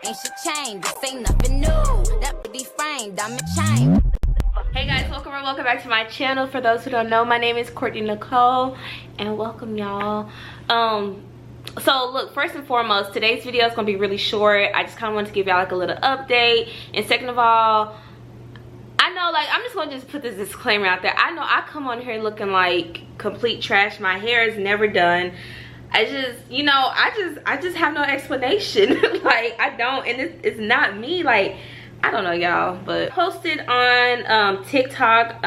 Ain't shit changed, this ain't nothing new. That be framed, I'm a chain. Hey guys, welcome back to my channel. For those who don't know, my name is Courtney Nicole, and welcome y'all. So look, first and foremost, today's video is gonna be really short. I just kind of wanted to give y'all like a little update, and second of all, I know, like, I'm just gonna put this disclaimer out there. I know I come on here looking like complete trash. My hair is never done. I just, you know, I just have no explanation. Like, I don't, and it's not me. Like, I don't know, y'all, but posted on TikTok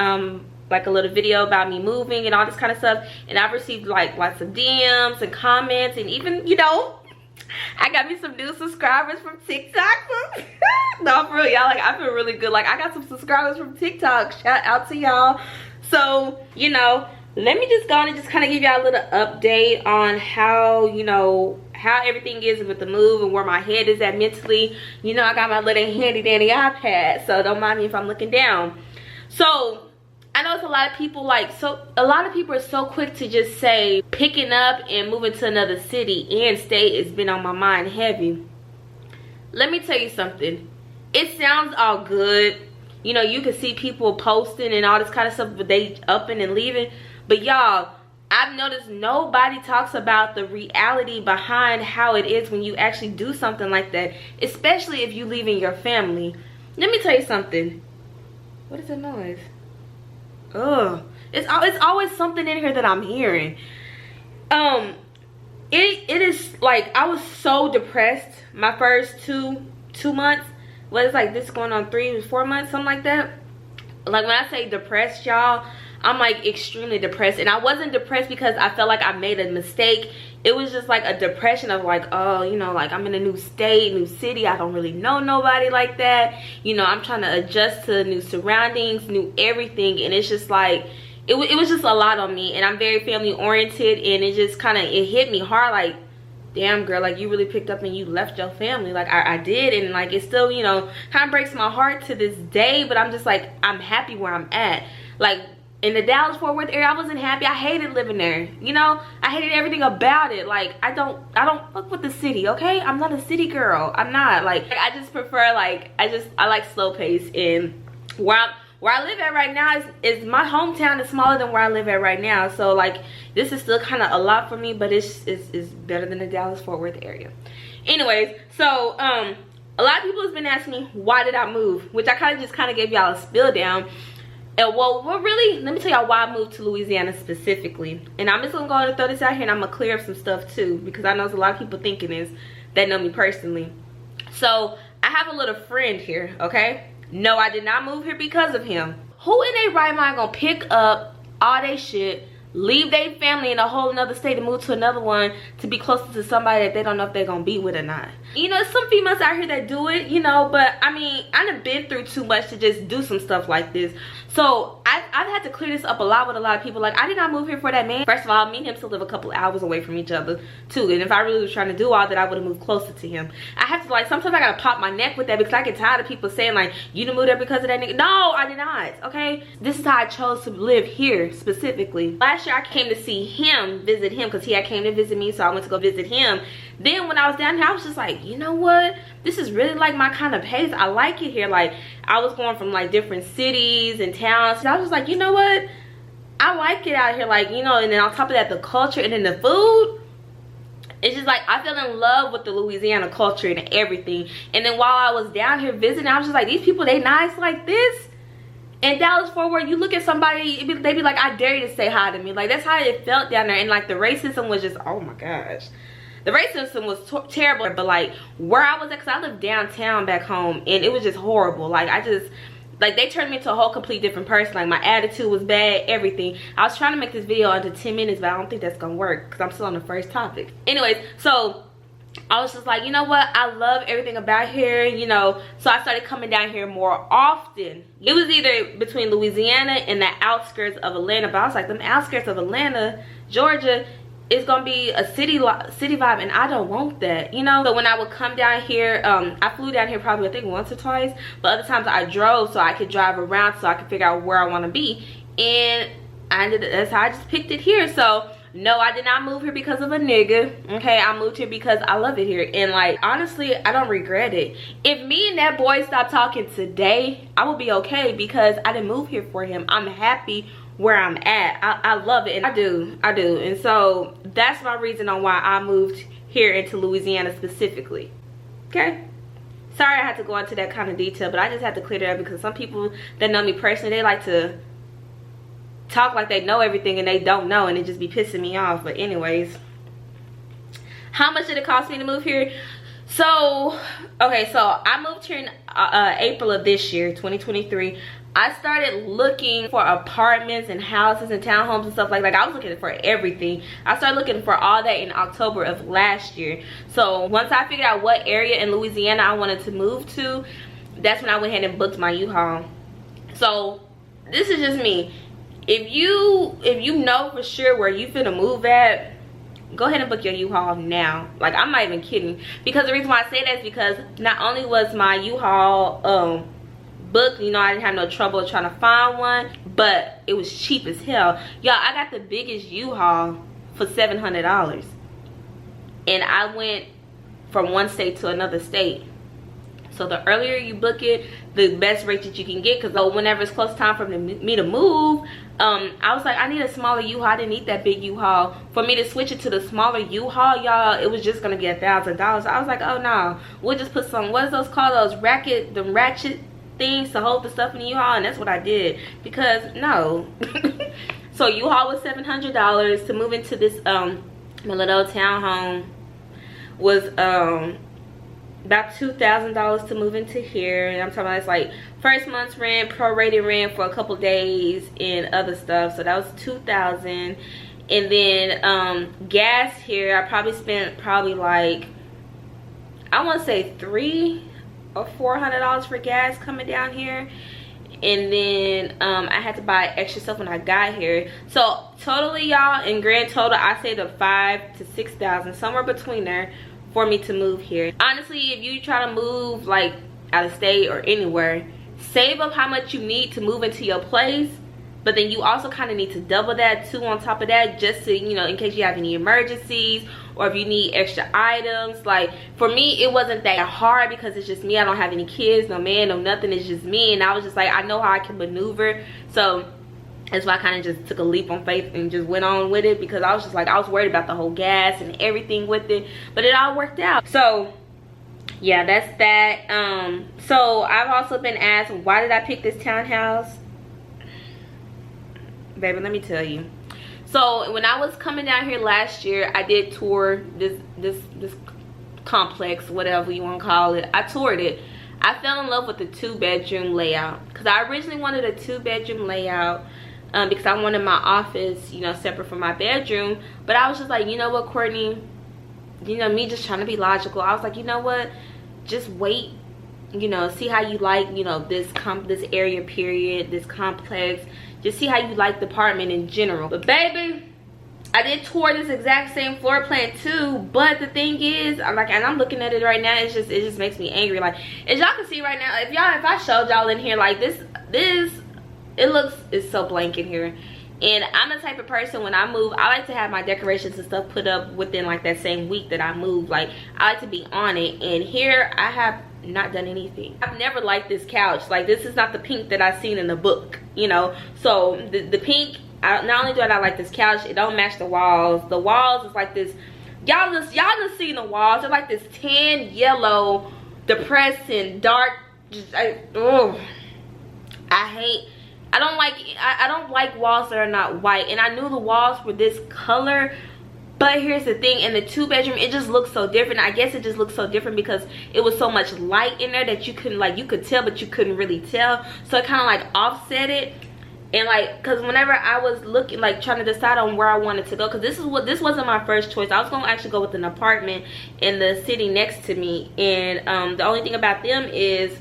like a little video about me moving and all this kind of stuff, and I've received like lots of DMs and comments, and even, you know, I got me some new subscribers from TikTok. No, for real, y'all, like, I feel really good. Like, I got some subscribers from TikTok. Shout out to y'all. So, you know, let me just go on and just kind of give y'all a little update on how, you know, how everything is with the move and where my head is at mentally. You know, I got my little handy dandy iPad, so don't mind me if I'm looking down. So I know it's a lot of people, like, so a lot of people are so quick to just say picking up and moving to another city and state has been on my mind heavy. Let me tell you something. It sounds all good. You know, you can see people posting and all this kind of stuff, but they upping and leaving. But y'all, I've noticed nobody talks about the reality behind how it is when you actually do something like that, especially if you leaving your family. Let me tell you something. What is that noise? Ugh. It's always something in here that I'm hearing. It is like, I was so depressed my first two months. Well, it's like this going on 3 or 4 months, something like that. Like, when I say depressed, y'all, I'm like extremely depressed. And I wasn't depressed because I felt like I made a mistake. It was just like a depression of like, oh, you know, like, I'm in a new state, new city. I don't really know nobody like that. You know, I'm trying to adjust to new surroundings, new everything. And it's just like, it was just a lot on me. And I'm very family oriented. And it just kind of, it hit me hard. Like, damn, girl, like, you really picked up and you left your family. Like, I did. And like, it still, you know, kind of breaks my heart to this day. But I'm just like, I'm happy where I'm at. Like, in the Dallas-Fort Worth area, I wasn't happy. I hated living there. You know, I hated everything about it. Like, I don't fuck with the city, okay? I'm not a city girl. I'm not. Like, I just prefer, like, I like slow pace. And where I live at right now is my hometown is smaller than where I live at right now. So like, this is still kind of a lot for me, but it's better than the Dallas-Fort Worth area. Anyways, so a lot of people has been asking me, why did I move? Which I kind of gave y'all a spill down. And well, really, let me tell y'all why I moved to Louisiana specifically. And I'm just gonna go and throw this out here, and I'm gonna clear up some stuff too, because I know there's a lot of people thinking this that know me personally. So I have a little friend here, okay? No, I did not move here because of him. Who in their right mind gonna pick up all their shit, leave their family in a whole another state and move to another one to be closer to somebody that they don't know if they're gonna be with or not? You know, some females out here that do it, you know, but I mean, I done been through too much to just do some stuff like this. So I've had to clear this up a lot with a lot of people. Like, I did not move here for that man. First of all, me and him still live a couple hours away from each other too. And if I really was trying to do all that, I would have moved closer to him. I have to, like, sometimes I gotta pop my neck with that, because I get tired of people saying like, you didn't move there because of that nigga. No, I did not, okay? This is how I chose to live here specifically. Last year I came to see him, visit him, because he had came to visit me, so I went to go visit him. Then when I was down here, I was just like, you know what? This is really like my kind of pace. I like it here. Like, I was going from like different cities and towns. So I was just like, you know what? I like it out here. Like, you know, and then on top of that, the culture and then the food. It's just like, I fell in love with the Louisiana culture and everything. And then while I was down here visiting, I was just like, these people, they nice like this? In Dallas-Fort Worth, you look at somebody, they be like, I dare you to say hi to me. Like, that's how it felt down there. And like, the racism was just, oh my gosh. The racism was terrible. But like, where I was at, because I lived downtown back home, and it was just horrible. Like, like, they turned me into a whole complete different person. Like, my attitude was bad, everything. I was trying to make this video under 10 minutes, but I don't think that's gonna work, because I'm still on the first topic. Anyways, so I was just like, you know what? I love everything about here, you know. So I started coming down here more often. It was either between Louisiana and the outskirts of Atlanta, but I was like, them outskirts of Atlanta, Georgia, it's gonna be a city vibe, and I don't want that, you know. So when I would come down here, I flew down here probably I think once or twice, but other times I drove so I could drive around so I could figure out where I want to be. And that's how I just picked it here. So No, I did not move here because of a nigga. Okay, I moved here because I love it here. And like, honestly, I don't regret it. If me and that boy stopped talking today, I would be okay because I didn't move here for him. I'm happy where I'm at. I love it, and I do. And so that's my reason on why I moved here into Louisiana specifically. Okay, sorry I had to go into that kind of detail, but I just had to clear it up because some people that know me personally, they like to talk like they know everything and they don't know, and it just be pissing me off. But anyways, how much did it cost me to move here? So okay, so I moved here in April of this year, 2023. I started looking for apartments and houses and townhomes and stuff like that. I was looking for everything. I started looking for all that in October of last year. So once I figured out what area in Louisiana I wanted to move to, that's when I went ahead and booked my U-Haul. So this is just me. If you know for sure where you finna move at, go ahead and book your U-Haul now. Like, I'm not even kidding. Because the reason why I say that is because not only was my U-Haul booked, you know, I didn't have no trouble trying to find one, but it was cheap as hell. Y'all, I got the biggest U-Haul for $700. And I went from one state to another state. So the earlier you book it, the best rate that you can get. Because whenever it's close time for me to move, I was like, I need a smaller U-Haul. I didn't need that big U-Haul. For me to switch it to the smaller U-Haul, y'all, it was just gonna be $1,000. I was like, oh no, we'll just put some, what is those called, those ratchet things to hold the stuff in the U-Haul. And that's what I did, because no. So U-Haul was $700 to move into this my little townhome. Was about $2,000 to move into here. And I'm talking about, it's like first month's rent, prorated rent for a couple days, and other stuff. So that was $2,000. And then gas here, I probably spent like, I want to say $300 or $400 for gas coming down here. And then I had to buy extra stuff when I got here. So totally, y'all, in grand total, I say the $5,000 to $6,000, somewhere between there, for me to move here. Honestly, if you try to move like out of state or anywhere, save up how much you need to move into your place, but then you also kind of need to double that too on top of that, just to, you know, in case you have any emergencies or if you need extra items. Like for me, it wasn't that hard because it's just me. I don't have any kids, no man, no nothing. It's just me, and I was just like, I know how I can maneuver. So that's why I kind of just took a leap on faith and just went on with it, because I was just like, I was worried about the whole gas and everything with it, but it all worked out. So yeah, that's that. So I've also been asked, why did I pick this townhouse? Baby, let me tell you. So when I was coming down here last year, I did tour this complex, whatever you want to call it. I toured it. I fell in love with the 2-bedroom layout, because I originally wanted a 2-bedroom layout. Because I wanted my office, you know, separate from my bedroom. But I was just like, you know what, Courtney, you know, me just trying to be logical, I was like, you know what, just wait, you know, see how you like, you know, this area, period, this complex. Just see how you like the apartment in general. But baby, I did tour this exact same floor plan too. But the thing is, I'm like, and I'm looking at it right now, it just makes me angry. Like, as y'all can see right now, if I showed y'all in here, like this it's so blank in here. And I'm the type of person, when I move, I like to have my decorations and stuff put up within like that same week that I move. Like, I like to be on it. And here I have not done anything. I've never liked this couch. Like, this is not the pink that I've seen in the book, you know. So the pink, not only do I not like this couch, it don't match the walls. The walls is like this, y'all just seen the walls, they're like this tan yellow, depressing, dark. I don't like walls that are not white. And I knew the walls were this color, but here's the thing, in the 2-bedroom, it just looks so different. I guess it just looks so different because it was so much light in there that you could tell, but you couldn't really tell. So it kind of like offset it. And like, because whenever I was looking, like trying to decide on where I wanted to go, because this wasn't my first choice. I was going to actually go with an apartment in the city next to me. And the only thing about them is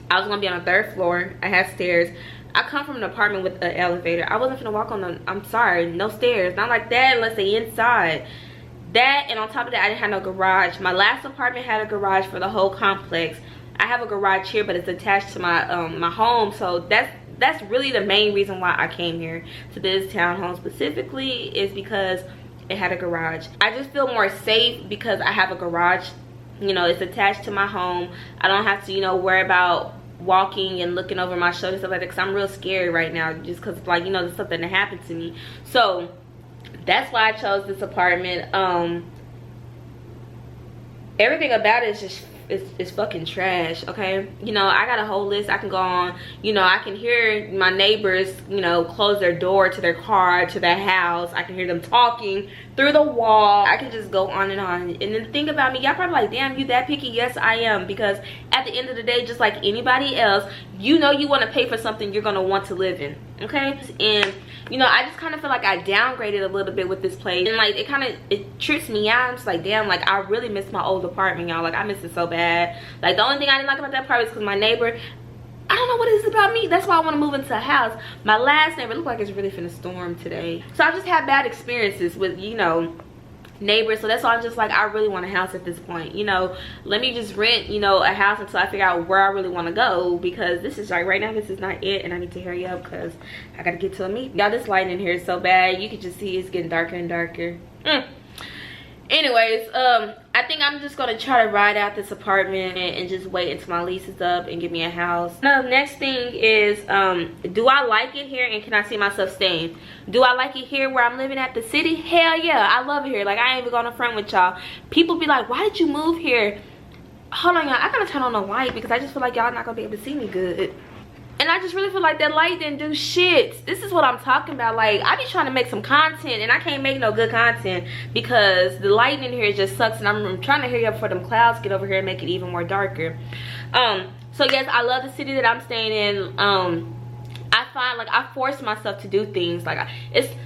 I was going to be on the 3rd floor. I have stairs. I come from an apartment with an elevator. I wasn't gonna walk on the, I'm sorry, no stairs. Not like that unless they inside. That, and on top of that, I didn't have no garage. My last apartment had a garage for the whole complex. I have a garage here, but it's attached to my my home, so that's really the main reason why I came here to this townhome specifically, is because it had a garage. I just feel more safe because I have a garage. You know, it's attached to my home. I don't have to, you know, worry about walking and looking over my shoulder and stuff like that, because I'm real scared right now, just because, like, you know, there's something that happened to me. So that's why I chose this apartment. Everything about it is just, it's fucking trash, okay? You know, I got a whole list I can go on. You know, I can hear my neighbors, you know, close their door to their car, to their house. I can hear them talking through the wall. I can just go on. And then think about me, y'all probably like, damn, you that picky? Yes, I am, because at the end of the day, just like anybody else, you know, you want to pay for something you're gonna want to live in, okay? And you know, I just kind of feel like I downgraded a little bit with this place, and like it trips me out. I'm just like, damn, like I really miss my old apartment, y'all. Like I miss it so bad. Like the only thing I didn't like about that apartment is because my neighbor, I don't know what it is about me, that's why I want to move into a house. My last neighbor looked like it's really finna storm today, so I just had bad experiences with, you know, neighbors. So that's why I'm just like, I really want a house at this point. You know, let me just rent, you know, a house until I figure out where I really want to go, because this is like, right now this is not it, and I need to hurry up because I gotta get to a meeting. Y'all, this lighting in here is so bad. You can just see it's getting darker and darker. Anyways, I think I'm just gonna try to ride out this apartment and just wait until my lease is up and get me a house. Now, the next thing is, do I like it here, and can I see myself staying? Do I like it here where I'm living at the city? Hell yeah, I love it here. Like, I ain't even gonna front with y'all. People be like, why did you move here? Hold on, y'all, I gotta turn on the light because I just feel like y'all not gonna be able to see me good. And I just really feel like that light didn't do shit. This is what I'm talking about. Like, I be trying to make some content, and I can't make no good content because the lighting in here just sucks, and I'm trying to hurry up for them clouds to get over here and make it even more darker. So yes, I love the city that I'm staying in. I find, like, I force myself to do things. Like,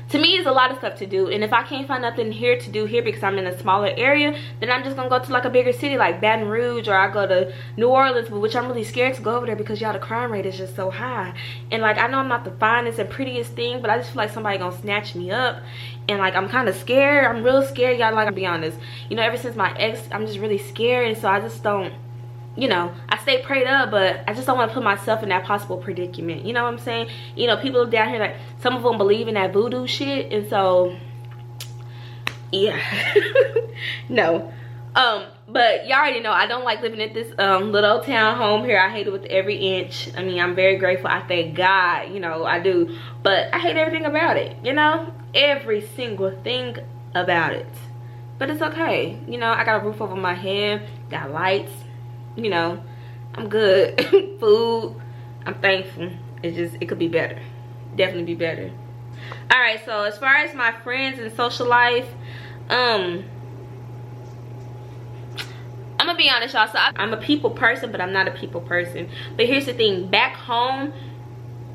to me, it's a lot of stuff to do. And if I can't find nothing here to do here because I'm in a smaller area, then I'm just gonna go to like a bigger city like Baton Rouge, or I go to New Orleans, which I'm really scared to go over there because y'all, the crime rate is just so high. And like, I know I'm not the finest and prettiest thing, but I just feel like somebody gonna snatch me up. And like, I'm kind of scared. I'm real scared, y'all. Like, I'll be honest, you know, ever since my ex, I'm just really scared. And so I just don't, you know, I stay prayed up, but I just don't want to put myself in that possible predicament. You know what I'm saying? You know, people down here, like, some of them believe in that voodoo shit, and so, yeah. No. But y'all already know I don't like living at this little town home here. I hate it with every inch. I mean, I'm very grateful. I thank God, you know, I do. But I hate everything about it, you know? Every single thing about it. But it's okay. You know, I got a roof over my head, got lights. You know, I'm good. Food, I'm thankful. It's just, it could be better. Definitely be better. All right, so as far as my friends and social life, I'm gonna be honest, y'all. So I'm a people person, but I'm not a people person. But here's the thing, back home,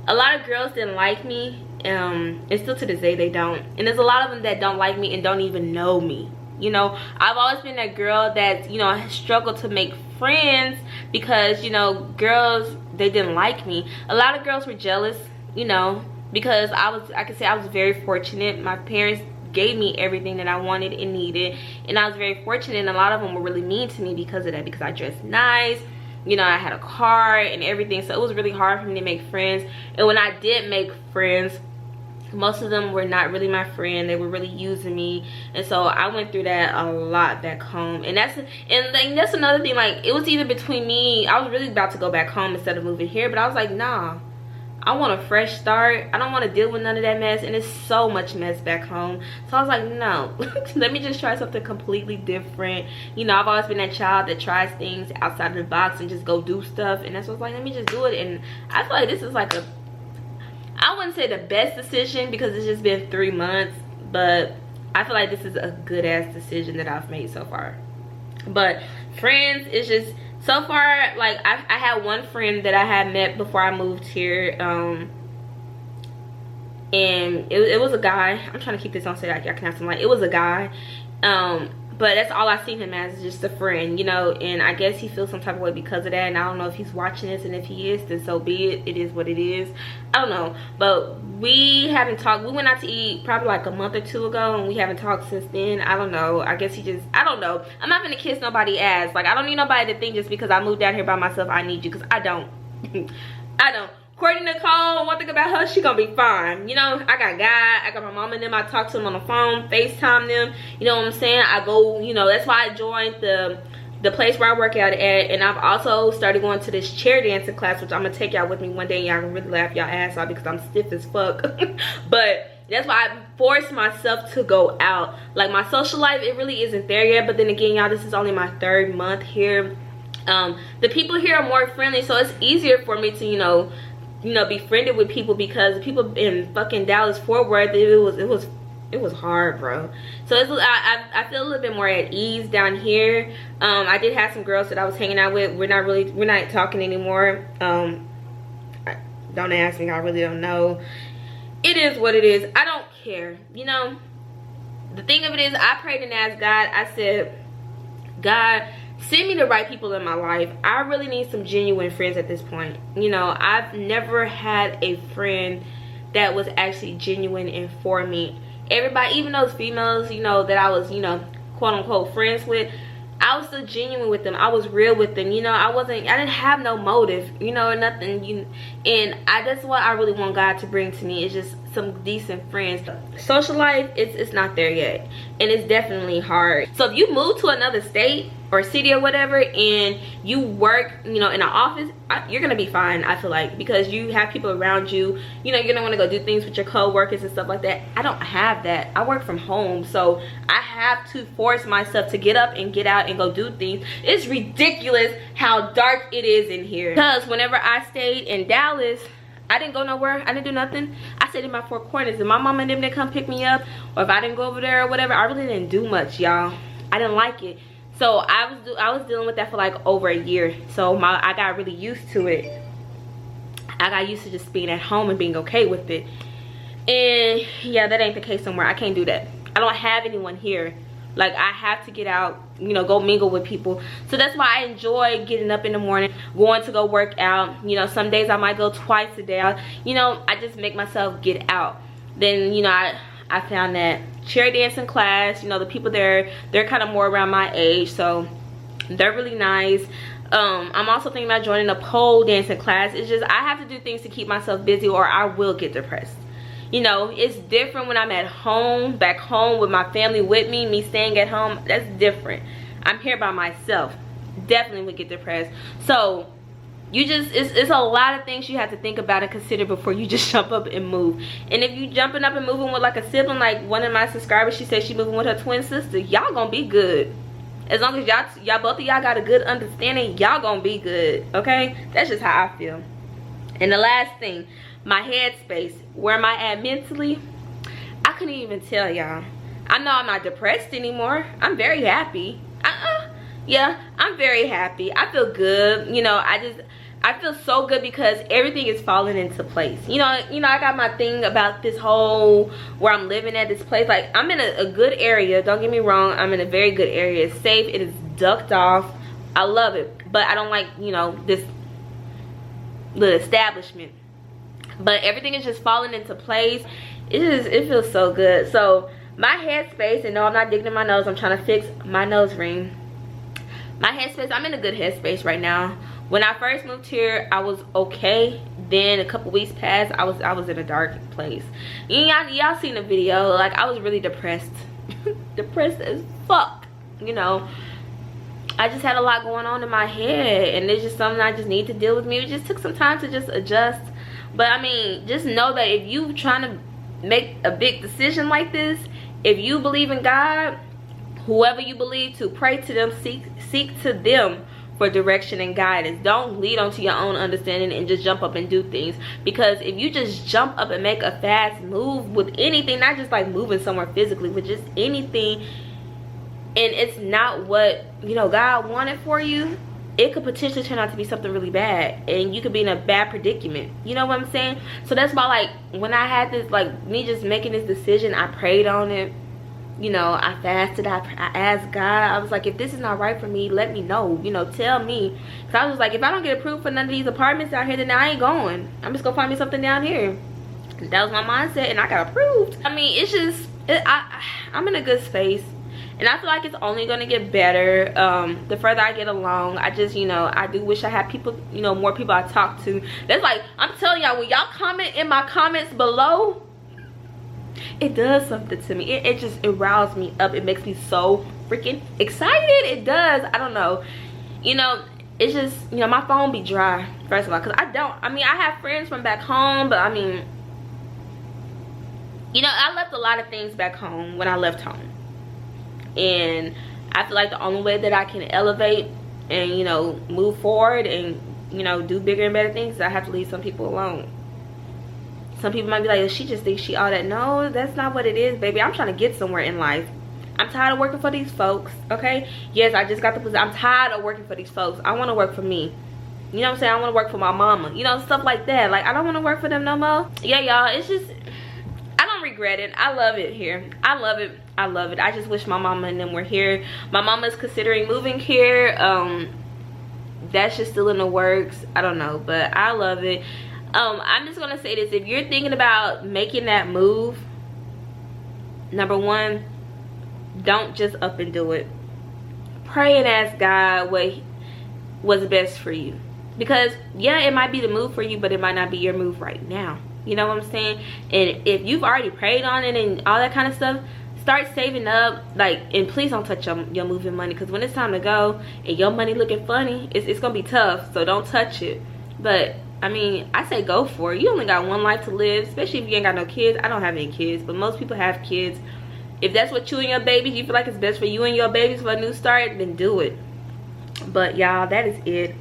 a lot of girls didn't like me, and still to this day they don't. And there's a lot of them that don't like me and don't even know me. You know, I've always been that girl that, you know, struggled to make friends because, you know, girls, they didn't like me. A lot of girls were jealous, you know, because I could say I was very fortunate. My parents gave me everything that I wanted and needed, and I was very fortunate, and a lot of them were really mean to me because of that, because I dressed nice, you know, I had a car and everything. So it was really hard for me to make friends. And when I did make friends, most of them were not really my friend. They were really using me. And so I went through that a lot back home. And that's another thing. Like, it was either between me, I was really about to go back home instead of moving here, but I was like, nah, I want a fresh start. I don't want to deal with none of that mess, and it's so much mess back home. So I was like, no, let me just try something completely different. You know, I've always been that child that tries things outside of the box and just go do stuff, and that's what's like, let me just do it. And I feel like this is like I wouldn't say the best decision because it's just been 3 months, but I feel like this is a good ass decision that I've made so far. But friends, it's just, so far, like, I had one friend that I had met before I moved here, and it was a guy. I'm trying to keep this on so that y'all can have some light. It was a guy, but that's all I seen him as, is just a friend, you know. And I guess he feels some type of way because of that, and I don't know if he's watching this, and if he is, then so be it. It is what it is. I don't know, but we haven't talked. We went out to eat probably like a month or 2 ago, and we haven't talked since then. I don't know. I guess he just, I don't know. I'm not gonna kiss nobody's ass. Like, I don't need nobody to think just because I moved down here by myself I need you, because I don't. I don't. Courtney Nicole, one thing about her, she gonna be fine. You know, I got God, I got my mom and them, I talk to them on the phone, FaceTime them, you know what I'm saying? I go, you know, that's why I joined the place where I work out at, and I've also started going to this chair dancing class, which I'm gonna take y'all with me one day, and y'all can really laugh y'all ass off because I'm stiff as fuck. But that's why I forced myself to go out. Like, my social life, it really isn't there yet, but then again, y'all, this is only my 3rd month here. The people here are more friendly, so it's easier for me to, you know, be friended with people, because people in fucking Dallas Fort Worth, it was hard, bro. So it's, I feel a little bit more at ease down here. I did have some girls that I was hanging out with. We're not talking anymore. Don't ask me, I really don't know. It is what it is. I don't care, you know. The thing of it is, I prayed and asked God. I said, God, send me the right people in my life. I really need some genuine friends at this point. You know, I've never had a friend that was actually genuine and for me. Everybody, even those females, you know, that I was, you know, quote unquote friends with, I was still genuine with them. I was real with them, you know. I didn't have no motive, you know, or nothing. And that's what I really want God to bring to me, is just some decent friends. Social life, it's not there yet, and it's definitely hard. So if you move to another state or city or whatever, and you work, you know, in an office, you're gonna be fine, I feel like, because you have people around you. You know, you're gonna want to go do things with your co-workers and stuff like that. I don't have that. I work from home, so I have to force myself to get up and get out and go do things. It's ridiculous how dark it is in here, because whenever I stayed in Dallas, I didn't go nowhere. I didn't do nothing. I stayed in my 4 corners, and my mom and them didn't come pick me up, or if I didn't go over there or whatever, I really didn't do much, y'all. I didn't like it. So I was dealing with that for like over a year. So I got really used to it. I got used to just being at home and being okay with it. And yeah, that ain't the case somewhere. I can't do that. I don't have anyone here. Like, I have to get out, you know, go mingle with people. So that's why I enjoy getting up in the morning, going to go work out. You know, some days I might go twice a day. You know, I just make myself get out. Then, you know, I found that chair dancing class, you know, the people there, they're kind of more around my age, so they're really nice. I'm also thinking about joining a pole dancing class. It's just, I have to do things to keep myself busy, or I will get depressed. You know, it's different when I'm at home, back home with my family with me staying at home. That's different. I'm here by myself. Definitely would get depressed. So you just, it's a lot of things you have to think about and consider before you just jump up and move. And if you jumping up and moving with like a sibling, like one of my subscribers, she said she moving with her twin sister, y'all gonna be good. As long as y'all both of y'all got a good understanding, y'all gonna be good, okay? That's just how I feel. And the last thing, my headspace. Where am I at mentally? I couldn't even tell y'all. I know I'm not depressed anymore. I'm very happy. Yeah, I'm very happy. I feel good. You know, I feel so good because everything is falling into place. You know, I got my thing about this whole, where I'm living at this place. Like, I'm in a good area. Don't get me wrong. I'm in a very good area. It's safe. It is ducked off. I love it. But I don't like, you know, this little establishment. But everything is just falling into place. It feels so good. So my headspace, and no, I'm not digging in my nose. I'm trying to fix my nose ring. My headspace, I'm in a good headspace right now. When I first moved here, I was okay. Then a couple weeks passed, I was in a dark place. Y'all seen the video. Like, I was really depressed. Depressed as fuck. You know, I just had a lot going on in my head, and it's just something I just need to deal with. Me, it just took some time to just adjust. But I mean, just know that if you trying to make a big decision like this, if you believe in God, whoever you believe to, pray to them, seek to them for direction and guidance. Don't lead onto your own understanding and just jump up and do things. Because if you just jump up and make a fast move with anything, not just like moving somewhere physically, but just anything, and it's not what, you know, God wanted for you, it could potentially turn out to be something really bad, and you could be in a bad predicament. You know what I'm saying? So that's why, like, when I had this, like, me just making this decision, I prayed on it. You know, I fasted, I asked God. I was like, if this is not right for me, let me know. You know, tell me. So I was like, if I don't get approved for none of these apartments out here, then I ain't going. I'm just gonna find me something down here. That was my mindset, and I got approved. I mean, it's just, I'm in a good space. and I feel like it's only gonna get better the further I get along. I just, you know, I do wish I had people, you know, more people I talk to. That's like, I'm telling y'all, when y'all comment in my comments below, it does something to me. It riles me up. It makes me so freaking excited. It does. I don't know, you know, it's just, you know, my phone be dry, first of all, because I mean, I have friends from back home, but I mean, you know, I left a lot of things back home when I left home, and I feel like the only way that I can elevate and, you know, move forward and, you know, do bigger and better things is I have to leave some people alone. Some people might be like, oh, she just thinks she all that. No, that's not what it is, baby. I'm trying to get somewhere in life. I'm tired of working for these folks, okay? Yes, I just got the position. I'm tired of working for these folks. I want to work for me. You know what I'm saying? I want to work for my mama. You know, stuff like that. Like, I don't want to work for them no more. Yeah, y'all, it's just, I don't regret it. I love it here. I love it. I love it. I just wish my mama and them were here. My mama's considering moving here. That's just still in the works. I don't know, but I love it. I'm just gonna say this: if you're thinking about making that move, number one, don't just up and do it. Pray and ask God what's best for you, because yeah, it might be the move for you, but it might not be your move right now. You know what I'm saying? And if you've already prayed on it and all that kind of stuff, start saving up. Like, and please don't touch your moving money, because when it's time to go and your money looking funny, it's gonna be tough. So don't touch it. But I mean, I say go for it. You only got one life to live, especially if you ain't got no kids. I don't have any kids, but most people have kids. If that's what you and your babies, you feel like it's best for you and your babies for a new start, then do it. But y'all, that is it.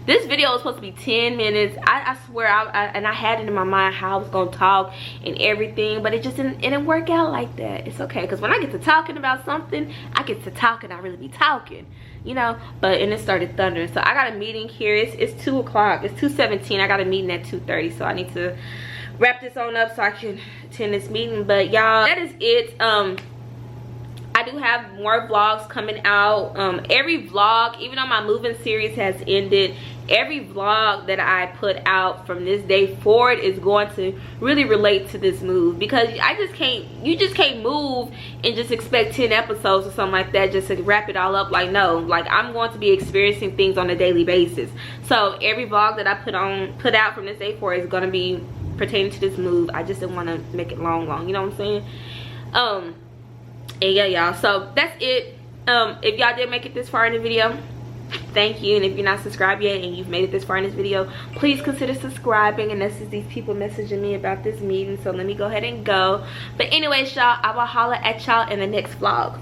This video was supposed to be 10 minutes. I swear, I had it in my mind how I was gonna talk and everything, but it didn't work out like that. It's okay, because when I get to talking about something, I get to talking. I really be talking, you know. But and it started thundering, so I got a meeting here. It's 2 o'clock. It's 2:17. I got a meeting at 2:30, so I need to wrap this on up so I can attend this meeting. But y'all, that is it. I do have more vlogs coming out. Every vlog, even though my moving series has ended, every vlog that I put out from this day forward is going to really relate to this move, because you just can't move and just expect 10 episodes or something like that just to wrap it all up. Like, no, like, I'm going to be experiencing things on a daily basis. So every vlog that I put out from this day forward is going to be pertaining to this move. I just didn't want to make it long, you know what I'm saying? And yeah, y'all, so that's it. If y'all did make it this far in the video, thank you. And if you're not subscribed yet and you've made it this far in this video, please consider subscribing. And this is these people messaging me about this meeting, so let me go ahead and go. But anyways, y'all, I will holler at y'all in the next vlog.